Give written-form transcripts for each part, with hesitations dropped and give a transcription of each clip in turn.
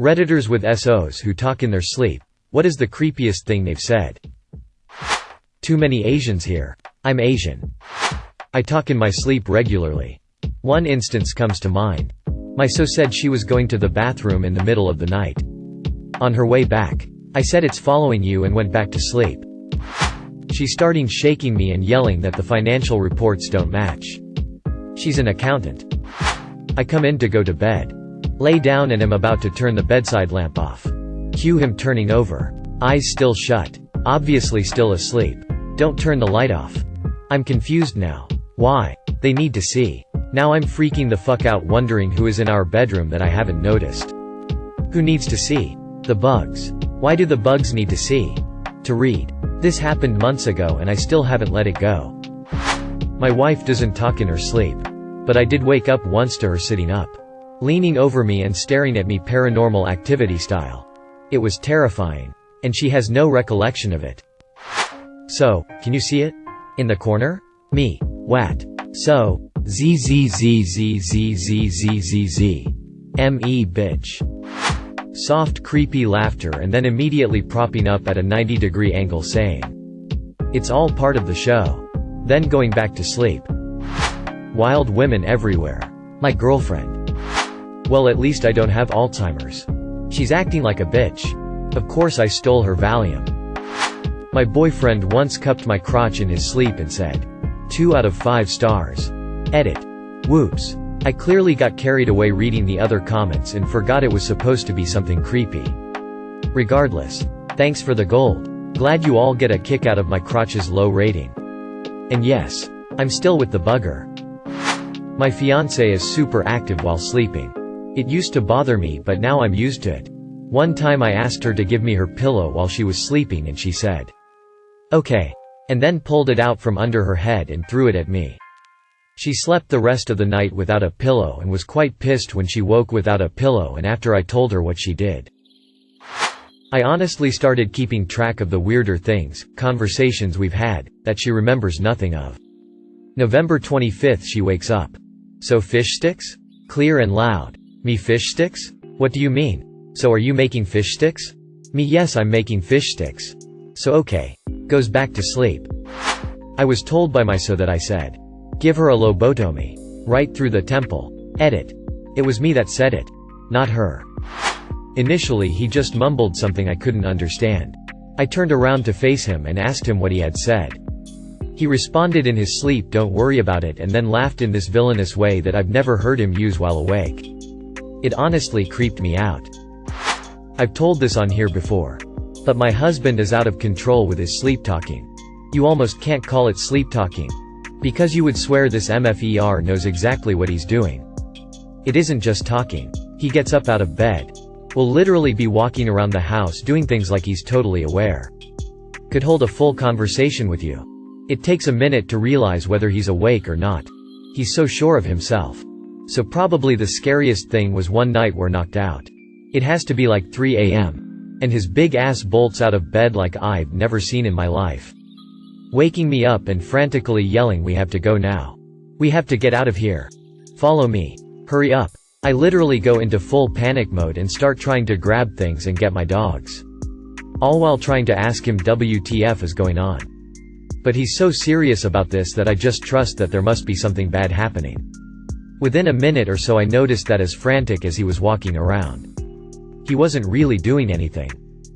Redditors with SOs who talk in their sleep. What is the creepiest thing they've said? Too many Asians here. I'm Asian. I talk in my sleep regularly. One instance comes to mind. My SO said she was going to the bathroom in the middle of the night. On her way back, I said it's following you and went back to sleep. She started shaking me and yelling that the financial reports don't match. She's an accountant. I come in to go to bed. Lay down and am about to turn the bedside lamp off. Cue him turning over. Eyes still shut. Obviously still asleep. Don't turn the light off. I'm confused now. Why? They need to see. Now I'm freaking the fuck out wondering who is in our bedroom that I haven't noticed. Who needs to see? The bugs. Why do the bugs need to see? To read. This happened months ago and I still haven't let it go. My wife doesn't talk in her sleep. But I did wake up once to her sitting up, leaning over me and staring at me Paranormal Activity style. It was terrifying. And she has no recollection of it. So, can you see it? In the corner? Me. What? So, ZZZZZZZZZ. M.E. bitch. Soft creepy laughter and then immediately propping up at a 90-degree angle saying, "It's all part of the show." Then going back to sleep. Wild women everywhere. My girlfriend. Well, at least I don't have Alzheimer's. She's acting like a bitch. Of course I stole her Valium. My boyfriend once cupped my crotch in his sleep and said, 2 out of 5 stars. Edit. Whoops. I clearly got carried away reading the other comments and forgot it was supposed to be something creepy. Regardless, thanks for the gold. Glad you all get a kick out of my crotch's low rating. And yes, I'm still with the bugger. My fiancé is super active while sleeping. It used to bother me but now I'm used to it. One time I asked her to give me her pillow while she was sleeping and she said, "Okay," and then pulled it out from under her head and threw it at me. She slept the rest of the night without a pillow and was quite pissed when she woke without a pillow and after I told her what she did. I honestly started keeping track of the weirder things, conversations we've had, that she remembers nothing of. November 25th she wakes up. "So fish sticks?" Clear and loud. "Me fish sticks? What do you mean? So are you making fish sticks?" Me, "Yes, I'm making fish sticks." "So okay." Goes back to sleep. I was told by my SO that I said, "Give her a lobotomy. Right through the temple." Edit. It was me that said it. Not her. Initially he just mumbled something I couldn't understand. I turned around to face him and asked him what he had said. He responded in his sleep, "Don't worry about it," and then laughed in this villainous way that I've never heard him use while awake. It honestly creeped me out. I've told this on here before. But my husband is out of control with his sleep talking. You almost can't call it sleep talking. Because you would swear this MFER knows exactly what he's doing. It isn't just talking. He gets up out of bed. Will literally be walking around the house doing things like he's totally aware. Could hold a full conversation with you. It takes a minute to realize whether he's awake or not. He's so sure of himself. So probably the scariest thing was one night we're knocked out. It has to be like 3 a.m. And his big ass bolts out of bed like I've never seen in my life. Waking me up and frantically yelling, "We have to go now. We have to get out of here. Follow me. Hurry up." I literally go into full panic mode and start trying to grab things and get my dogs. All while trying to ask him WTF is going on. But he's so serious about this that I just trust that there must be something bad happening. Within a minute or so I noticed that as frantic as he was walking around, he wasn't really doing anything.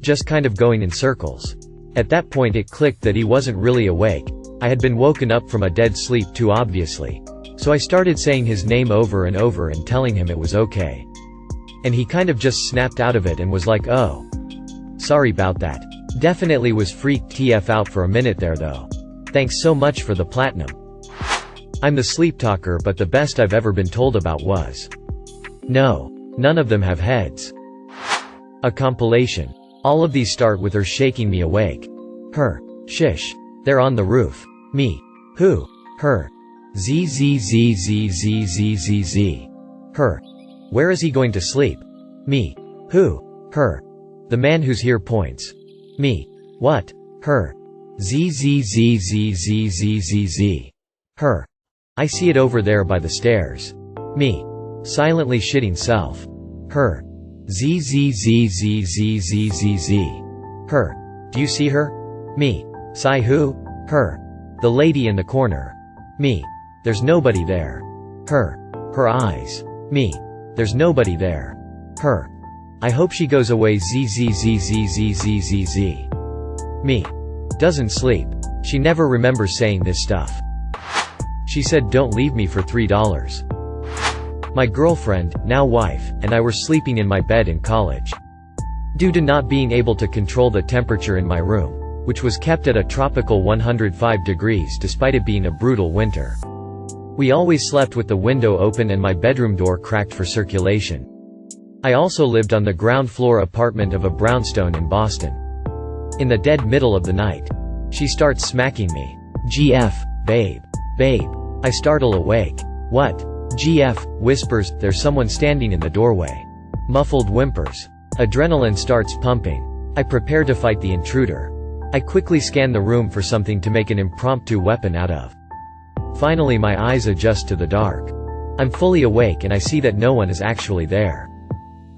Just kind of going in circles. At that point it clicked that he wasn't really awake. I had been woken up from a dead sleep too obviously. So I started saying his name over and over and telling him it was okay. And he kind of just snapped out of it and was like, "Oh. Sorry about that." Definitely was freaked TF out for a minute there though. Thanks so much for the platinum. I'm the sleep talker, but the best I've ever been told about was, "No. None of them have heads." A compilation. All of these start with her shaking me awake. Her. Shish. They're on the roof. Me. Who? Her. ZZZZZZZZ. Her. Where is he going to sleep? Me. Who? Her. The man who's here points. Me. What? Her. ZZZZZZZZ. Her. I see it over there by the stairs. Me. Silently shitting self. Her. Z. Her. Do you see her? Me. Sigh who? Her. The lady in the corner. Me. There's nobody there. Her. Her eyes. Me. There's nobody there. Her. I hope she goes away. Z. Me. Doesn't sleep. She never remembers saying this stuff. She said don't leave me for $3. My girlfriend, now wife, and I were sleeping in my bed in college. Due to not being able to control the temperature in my room, which was kept at a tropical 105 degrees despite it being a brutal winter. We always slept with the window open and my bedroom door cracked for circulation. I also lived on the ground floor apartment of a brownstone in Boston. In the dead middle of the night, she starts smacking me. GF, babe. Babe. I startle awake. What? GF, whispers, there's someone standing in the doorway. Muffled whimpers. Adrenaline starts pumping. I prepare to fight the intruder. I quickly scan the room for something to make an impromptu weapon out of. Finally my eyes adjust to the dark. I'm fully awake and I see that no one is actually there.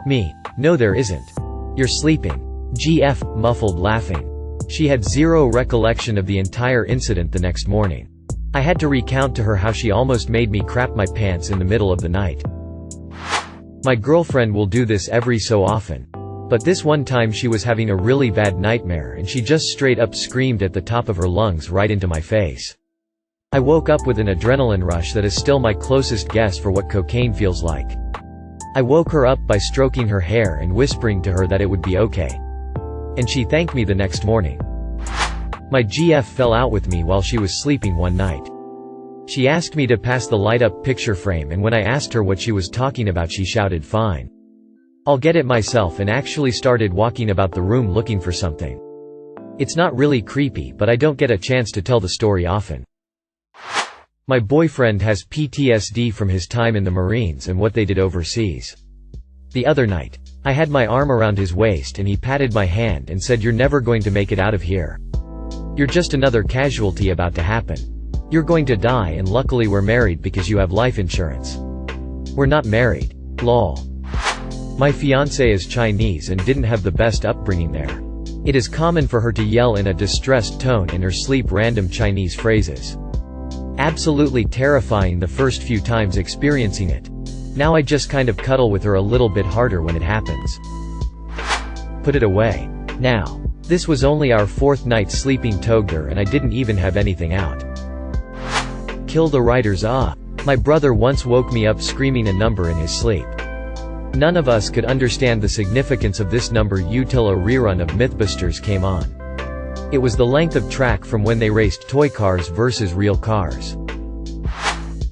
Me. No there isn't. You're sleeping. GF, muffled laughing. She had zero recollection of the entire incident the next morning. I had to recount to her how she almost made me crap my pants in the middle of the night. My girlfriend will do this every so often. But this one time she was having a really bad nightmare and she just straight up screamed at the top of her lungs right into my face. I woke up with an adrenaline rush that is still my closest guess for what cocaine feels like. I woke her up by stroking her hair and whispering to her that it would be okay. And she thanked me the next morning. My GF fell out with me while she was sleeping one night. She asked me to pass the light-up picture frame and when I asked her what she was talking about she shouted fine. I'll get it myself and actually started walking about the room looking for something. It's not really creepy but I don't get a chance to tell the story often. My boyfriend has PTSD from his time in the Marines and what they did overseas. The other night, I had my arm around his waist and he patted my hand and said you're never going to make it out of here. You're just another casualty about to happen. You're going to die and luckily we're married because you have life insurance. We're not married. Lol. My fiancée is Chinese and didn't have the best upbringing there. It is common for her to yell in a distressed tone in her sleep random Chinese phrases. Absolutely terrifying the first few times experiencing it. Now I just kind of cuddle with her a little bit harder when it happens. Put it away. Now. This was only our fourth night sleeping together and I didn't even have anything out. Kill the writers. My brother once woke me up screaming a number in his sleep. None of us could understand the significance of this number until a rerun of Mythbusters came on. It was the length of track from when they raced toy cars versus real cars.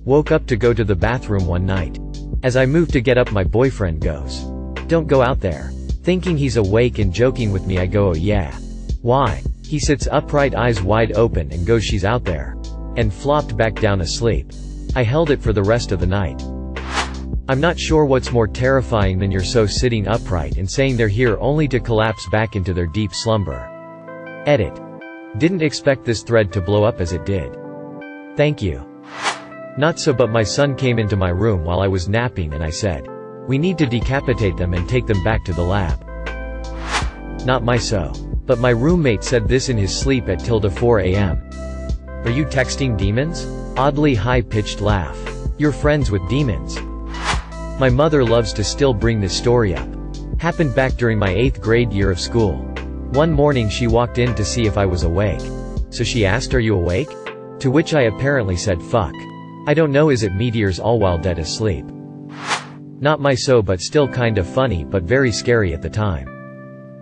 Woke up to go to the bathroom one night. As I moved to get up my boyfriend goes, "Don't go out there." Thinking he's awake and joking with me I go, "Oh yeah." "Why?" He sits upright eyes wide open and goes, "She's out there." And flopped back down asleep. I held it for the rest of the night. I'm not sure what's more terrifying than you're so sitting upright and saying they're here only to collapse back into their deep slumber. Edit. Didn't expect this thread to blow up as it did. Thank you. Not so but my son came into my room while I was napping and I said, "We need to decapitate them and take them back to the lab." Not my so. But my roommate said this in his sleep at till 4 a.m. Are you texting demons? Oddly high-pitched laugh. You're friends with demons. My mother loves to still bring this story up. Happened back during my 8th grade year of school. One morning she walked in to see if I was awake. So she asked, "Are you awake?" To which I apparently said, "Fuck. I don't know, is it meteors all while dead asleep?" Not my so but still kind of funny but very scary at the time.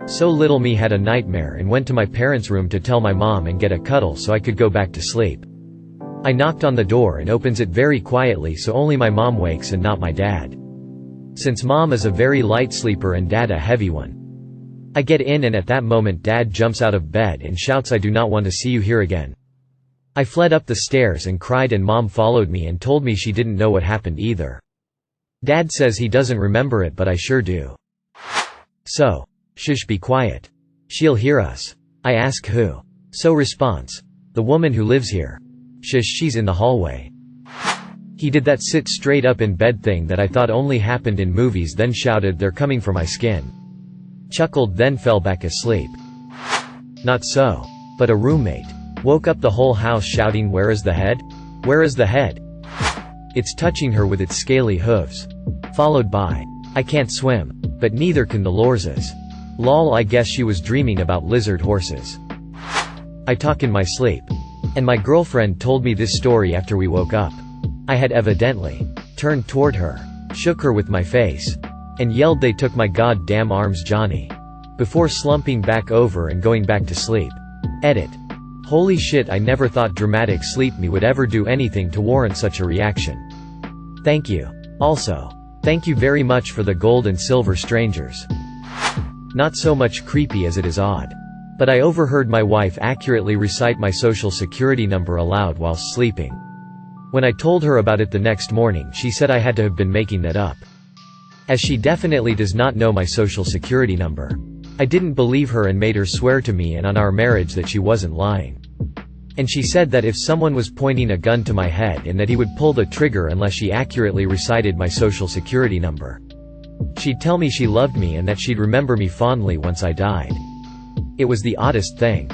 So little me had a nightmare and went to my parents' room to tell my mom and get a cuddle so I could go back to sleep. I knocked on the door and opens it very quietly so only my mom wakes and not my dad. Since mom is a very light sleeper and dad a heavy one. I get in and at that moment dad jumps out of bed and shouts, "I do not want to see you here again." I fled up the stairs and cried and mom followed me and told me she didn't know what happened either. Dad says he doesn't remember it but I sure do. So, "Shush, be quiet. She'll hear us." I ask who. So response, "The woman who lives here." "Shush, she's in the hallway." He did that sit straight up in bed thing that I thought only happened in movies, then shouted, "They're coming for my skin." Chuckled, then fell back asleep. Not so. But a roommate woke up the whole house shouting, "Where is the head? Where is the head? It's touching her with its scaly hooves." Followed by, "I can't swim. But neither can the Lorzes. Lol, I guess she was dreaming about lizard horses." I talk in my sleep. And my girlfriend told me this story after we woke up. I had evidently turned toward her, shook her with my face, and yelled, "They took my goddamn arms, Johnny," before slumping back over and going back to sleep. Edit. Holy shit, I never thought dramatic sleep me would ever do anything to warrant such a reaction. Thank you. Also, thank you very much for the gold and silver strangers. Not so much creepy as it is odd. But I overheard my wife accurately recite my social security number aloud whilst sleeping. When I told her about it the next morning, she said I had to have been making that up, as she definitely does not know my social security number. I didn't believe her and made her swear to me and on our marriage that she wasn't lying. And she said that if someone was pointing a gun to my head and that he would pull the trigger unless she accurately recited my social security number. She'd tell me she loved me and that she'd remember me fondly once I died. It was the oddest thing.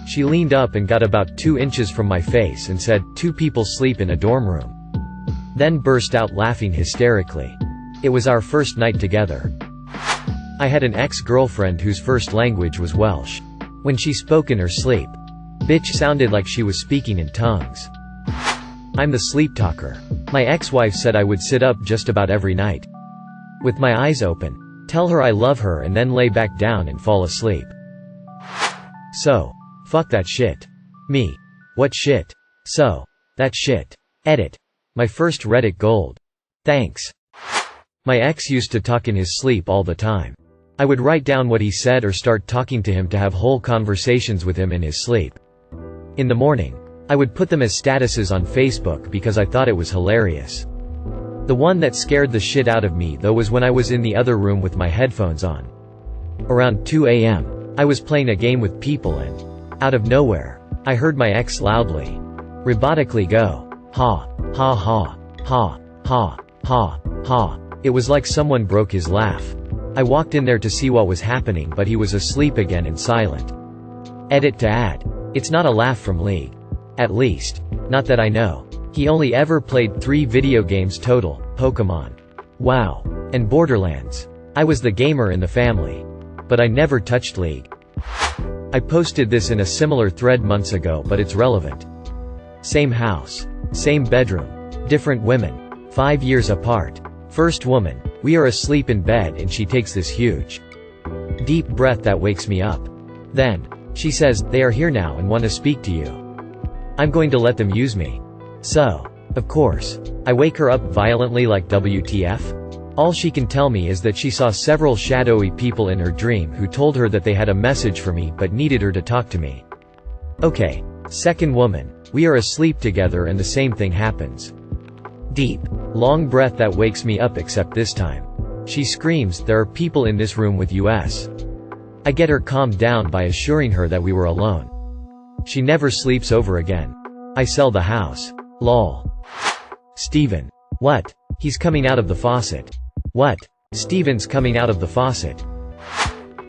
She leaned up and got about 2 inches from my face and said, "2 people sleep in a dorm room." Then burst out laughing hysterically. It was our first night together. I had an ex-girlfriend whose first language was Welsh. When she spoke in her sleep, bitch sounded like she was speaking in tongues. I'm the sleep talker. My ex-wife said I would sit up just about every night, with my eyes open, tell her I love her and then lay back down and fall asleep. So, fuck that shit. Me. What shit? So, that shit. Edit. My first Reddit gold. Thanks. My ex used to talk in his sleep all the time. I would write down what he said or start talking to him to have whole conversations with him in his sleep. In the morning, I would put them as statuses on Facebook because I thought it was hilarious. The one that scared the shit out of me though was when I was in the other room with my headphones on. Around 2 a.m., I was playing a game with people and, out of nowhere, I heard my ex loudly, robotically go, "Ha, ha ha, ha, ha, ha, ha." It was like someone broke his laugh. I walked in there to see what was happening, but he was asleep again and silent. Edit to add. It's not a laugh from League. At least, not that I know. He only ever played 3 video games total, Pokemon, WoW, and Borderlands. I was the gamer in the family. But I never touched League. I posted this in a similar thread months ago, but it's relevant. Same house. Same bedroom. Different women. 5 years apart. First woman. We are asleep in bed and she takes this huge, deep breath that wakes me up. Then, she says, "They are here now and want to speak to you. I'm going to let them use me." So, of course, I wake her up violently like WTF? All she can tell me is that she saw several shadowy people in her dream who told her that they had a message for me but needed her to talk to me. Okay, second woman. We are asleep together and the same thing happens. Deep, long breath that wakes me up, except this time she screams, "There are people in this room with us." I get her calmed down by assuring her that we were alone. She never sleeps over again. I sell the house. Lol. Steven. What? He's coming out of the faucet. What? Steven's coming out of the faucet.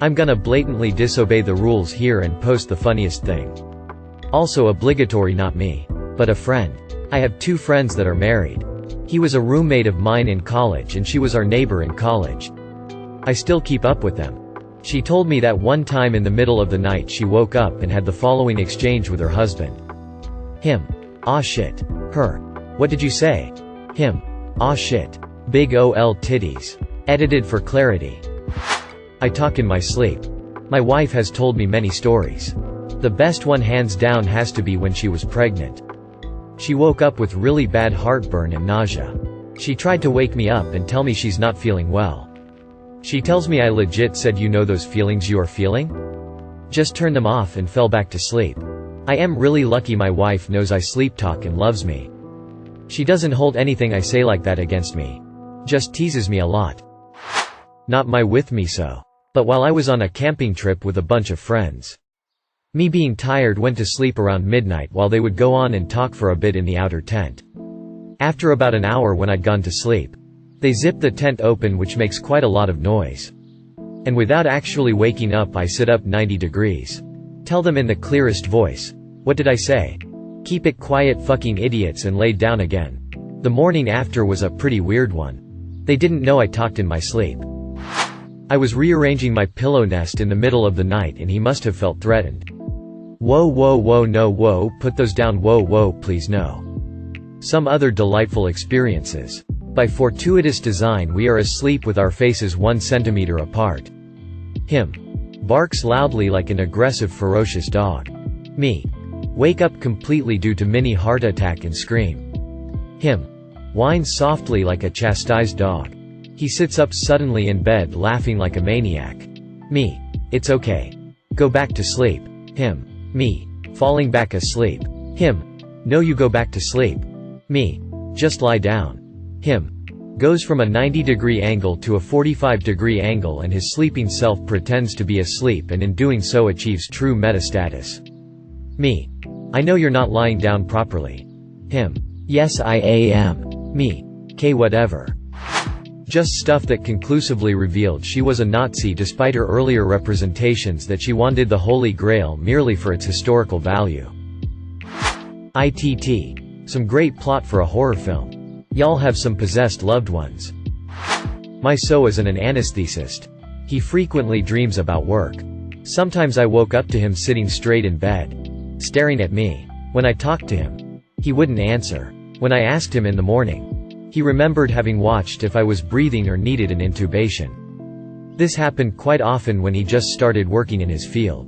I'm gonna blatantly disobey the rules here and post the funniest thing. Also obligatory, not me, but a friend. I have 2 friends that are married. He was a roommate of mine in college and she was our neighbor in college. I still keep up with them. She told me that one time in the middle of the night she woke up and had the following exchange with her husband. Him. Aw shit. Her. What did you say? Him. Aw shit. Big OL titties. Edited for clarity. I talk in my sleep. My wife has told me many stories. The best one hands down has to be when she was pregnant. She woke up with really bad heartburn and nausea. She tried to wake me up and tell me she's not feeling well. She tells me I legit said, "You know those feelings you are feeling? Just turn them off," and fell back to sleep. I am really lucky my wife knows I sleep talk and loves me. She doesn't hold anything I say like that against me. Just teases me a lot. Not my with me so. But while I was on a camping trip with a bunch of friends. Me being tired went to sleep around midnight while they would go on and talk for a bit in the outer tent. After about an hour when I'd gone to sleep. They zip the tent open, which makes quite a lot of noise. And without actually waking up, I sit up 90 degrees. Tell them in the clearest voice. What did I say? Keep it quiet, fucking idiots, and laid down again. The morning after was a pretty weird one. They didn't know I talked in my sleep. I was rearranging my pillow nest in the middle of the night and he must have felt threatened. Whoa, whoa, whoa, no, whoa, put those down, whoa, whoa, please, no. Some other delightful experiences. By fortuitous design, we are asleep with our faces 1 centimeter apart. Him. Barks loudly like an aggressive, ferocious dog. Me. Wake up completely due to mini heart attack and scream. Him. Whines softly like a chastised dog. He sits up suddenly in bed laughing like a maniac. Me. It's okay. Go back to sleep. Him. Me. Falling back asleep. Him. No, you go back to sleep. Me. Just lie down. Him. Goes from a 90-degree angle to a 45-degree angle and his sleeping self pretends to be asleep and in doing so achieves true meta-status. Me. I know you're not lying down properly. Him. Yes, I am. Me. K whatever. Just stuff that conclusively revealed she was a Nazi despite her earlier representations that she wanted the Holy Grail merely for its historical value. ITT. Some great plot for a horror film. Y'all have some possessed loved ones. My so is an anesthetist. He frequently dreams about work. Sometimes I woke up to him sitting straight in bed, staring at me. When I talked to him, he wouldn't answer. When I asked him in the morning, he remembered having watched if I was breathing or needed an intubation. This happened quite often when he just started working in his field.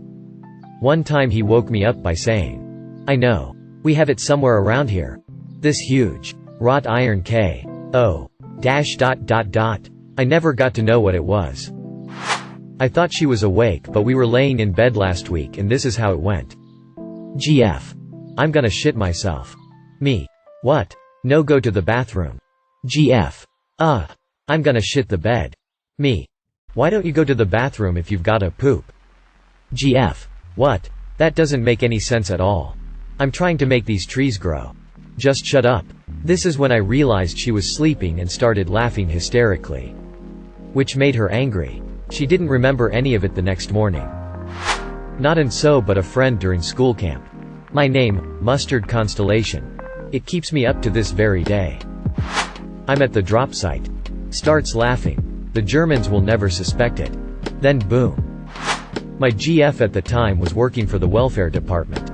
One time he woke me up by saying, I know. We have it somewhere around here. This huge wrought iron K. O. I never got to know what it was. I thought she was awake, but we were laying in bed last week and this is how it went. GF. I'm gonna shit myself. Me. What? No, go to the bathroom. GF. I'm gonna shit the bed. Me. Why don't you go to the bathroom if you've gotta poop? GF. What? That doesn't make any sense at all. I'm trying to make these trees grow. Just shut up. This is when I realized she was sleeping and started laughing hysterically. Which made her angry. She didn't remember any of it the next morning. Not and so, but a friend during school camp. My name, Mustard Constellation. It keeps me up to this very day. I'm at the drop site. Starts laughing. The Germans will never suspect it. Then boom. My GF at the time was working for the welfare department.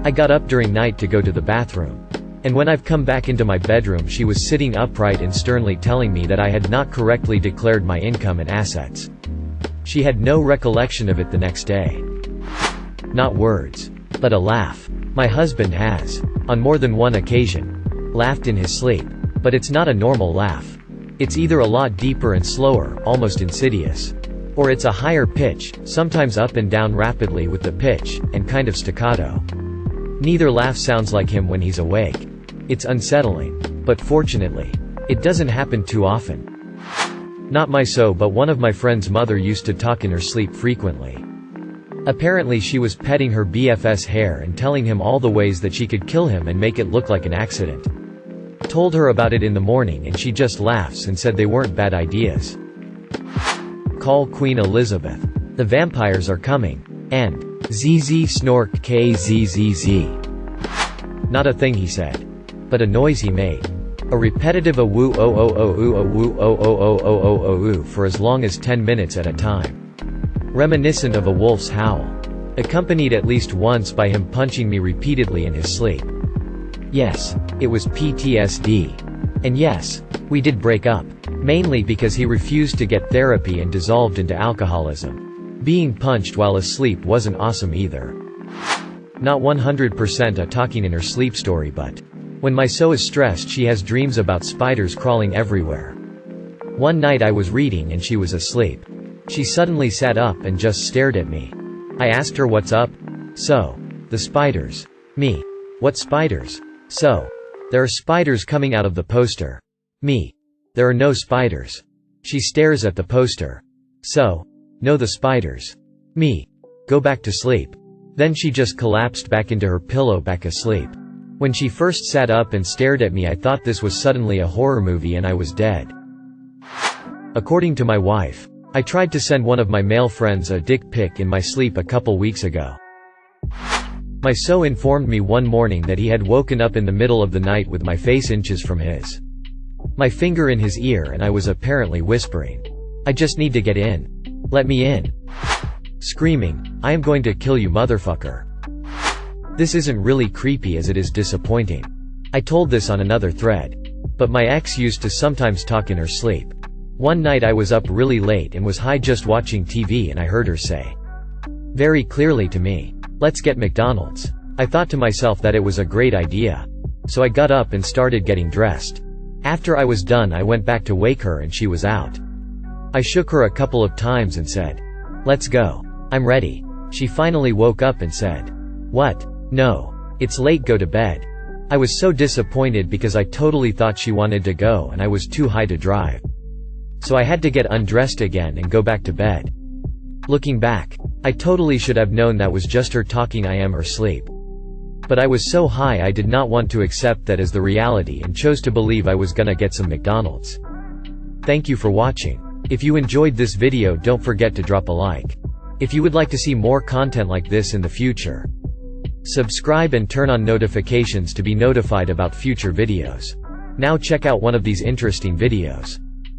I got up during night to go to the bathroom. And when I've come back into my bedroom, she was sitting upright and sternly telling me that I had not correctly declared my income and assets. She had no recollection of it the next day. Not words, but a laugh. My husband has, on more than one occasion, laughed in his sleep. But it's not a normal laugh. It's either a lot deeper and slower, almost insidious. Or it's a higher pitch, sometimes up and down rapidly with the pitch, and kind of staccato. Neither laugh sounds like him when he's awake. It's unsettling. But fortunately, it doesn't happen too often. Not my so, but one of my friend's mother used to talk in her sleep frequently. Apparently she was petting her BF's hair and telling him all the ways that she could kill him and make it look like an accident. Told her about it in the morning and she just laughs and said they weren't bad ideas. Call Queen Elizabeth. The vampires are coming. And ZZ snork KZZZ. Not a thing he said. But a noise he made. A repetitive a-woo oh-oh-oh-oo a-woo oh-oh-oh-oh-oh-oh for as long as 10 minutes at a time. Reminiscent of a wolf's howl. Accompanied at least once by him punching me repeatedly in his sleep. Yes, it was PTSD. And yes, we did break up. Mainly because he refused to get therapy and dissolved into alcoholism. Being punched while asleep wasn't awesome either. Not 100% a talking in her sleep story, but when my so is stressed she has dreams about spiders crawling everywhere. One night I was reading and she was asleep. She suddenly sat up and just stared at me. I asked her what's up. So, the spiders. Me. What spiders? So, there are spiders coming out of the poster. Me. There are no spiders. She stares at the poster. So, no, the spiders. Me. Go back to sleep. Then she just collapsed back into her pillow back asleep. When she first sat up and stared at me, I thought this was suddenly a horror movie and I was dead. According to my wife, I tried to send one of my male friends a dick pic in my sleep a couple weeks ago. My so informed me one morning that he had woken up in the middle of the night with my face inches from his. My finger in his ear, and I was apparently whispering, "I just need to get in. Let me in." Screaming, "I am going to kill you, motherfucker." This isn't really creepy as it is disappointing. I told this on another thread. But my ex used to sometimes talk in her sleep. One night I was up really late and was high just watching TV, and I heard her say, very clearly to me, "Let's get McDonald's." I thought to myself that it was a great idea. So I got up and started getting dressed. After I was done, I went back to wake her and she was out. I shook her a couple of times and said, "Let's go. I'm ready." She finally woke up and said, "What? No. It's late, go to bed." I was so disappointed because I totally thought she wanted to go and I was too high to drive. So I had to get undressed again and go back to bed. Looking back, I totally should have known that was just her talking I am or sleep. But I was so high I did not want to accept that as the reality and chose to believe I was gonna get some McDonald's. Thank you for watching. If you enjoyed this video, don't forget to drop a like. If you would like to see more content like this in the future, subscribe and turn on notifications to be notified about future videos. Now check out one of these interesting videos.